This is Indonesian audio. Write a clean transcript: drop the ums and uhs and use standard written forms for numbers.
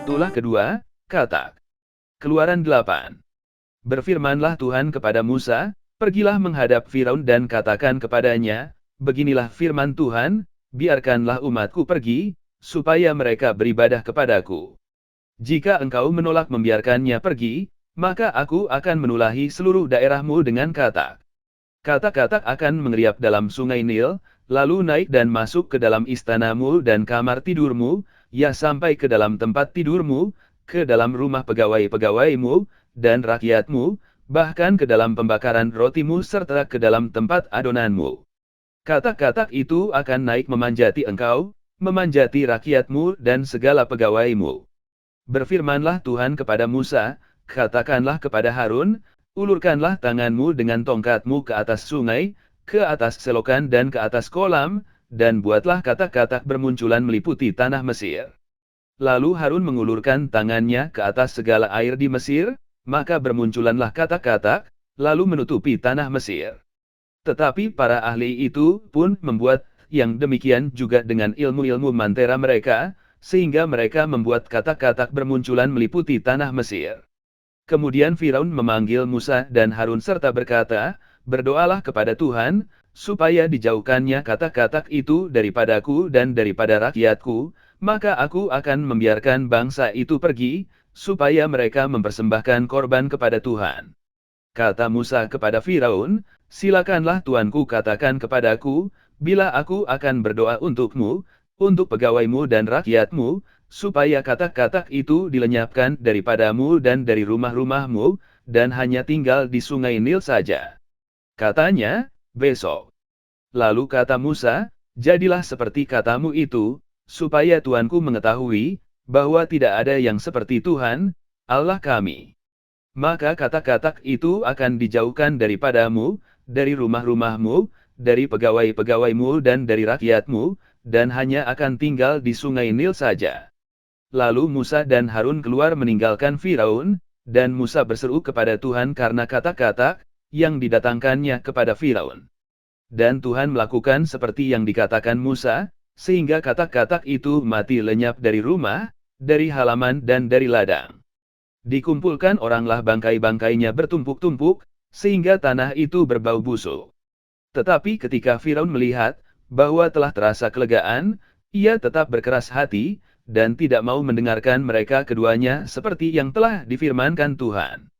Tulah kedua, Katak. Keluaran 8. Berfirmanlah Tuhan kepada Musa, "Pergilah menghadap Firaun dan katakan kepadanya, beginilah firman Tuhan, biarkanlah umatku pergi, supaya mereka beribadah kepadaku. Jika engkau menolak membiarkannya pergi, maka aku akan menulahi seluruh daerahmu dengan katak. Katak-katak akan mengeriap dalam sungai Nil, lalu naik dan masuk ke dalam istanamu dan kamar tidurmu, ya sampai ke dalam tempat tidurmu, ke dalam rumah pegawai-pegawaimu, dan rakyatmu, bahkan ke dalam pembakaran rotimu serta ke dalam tempat adonanmu. Katak-katak itu akan naik memanjati engkau, memanjati rakyatmu dan segala pegawaimu." Berfirmanlah Tuhan kepada Musa, "Katakanlah kepada Harun, ulurkanlah tanganmu dengan tongkatmu ke atas sungai, ke atas selokan dan ke atas kolam, dan buatlah katak-katak bermunculan meliputi tanah Mesir." Lalu Harun mengulurkan tangannya ke atas segala air di Mesir, maka bermunculanlah katak-katak, lalu menutupi tanah Mesir. Tetapi para ahli itu pun membuat yang demikian juga dengan ilmu-ilmu mantera mereka, sehingga mereka membuat katak-katak bermunculan meliputi tanah Mesir. Kemudian Firaun memanggil Musa dan Harun serta berkata, "Berdoalah kepada Tuhan, supaya dijauhkannya katak-katak itu daripadaku dan daripada rakyatku, maka aku akan membiarkan bangsa itu pergi, supaya mereka mempersembahkan korban kepada Tuhan." Kata Musa kepada Firaun, "Silakanlah tuanku katakan kepadaku, bila aku akan berdoa untukmu, untuk pegawaimu dan rakyatmu, supaya katak-katak itu dilenyapkan daripadamu dan dari rumah-rumahmu, dan hanya tinggal di sungai Nil saja." Katanya, "Besok." Lalu kata Musa, "Jadilah seperti katamu itu, supaya tuanku mengetahui, bahwa tidak ada yang seperti Tuhan, Allah kami. Maka katak-katak itu akan dijauhkan daripadamu, dari rumah-rumahmu, dari pegawai-pegawaimu dan dari rakyatmu, dan hanya akan tinggal di sungai Nil saja." Lalu Musa dan Harun keluar meninggalkan Firaun, dan Musa berseru kepada Tuhan karena katak-katak yang didatangkannya kepada Firaun. Dan Tuhan melakukan seperti yang dikatakan Musa, sehingga katak-katak itu mati lenyap dari rumah, dari halaman dan dari ladang. Dikumpulkan oranglah bangkai-bangkainya bertumpuk-tumpuk, sehingga tanah itu berbau busuk. Tetapi ketika Firaun melihat bahwa telah terasa kelegaan, ia tetap berkeras hati, dan tidak mau mendengarkan mereka keduanya seperti yang telah difirmankan Tuhan.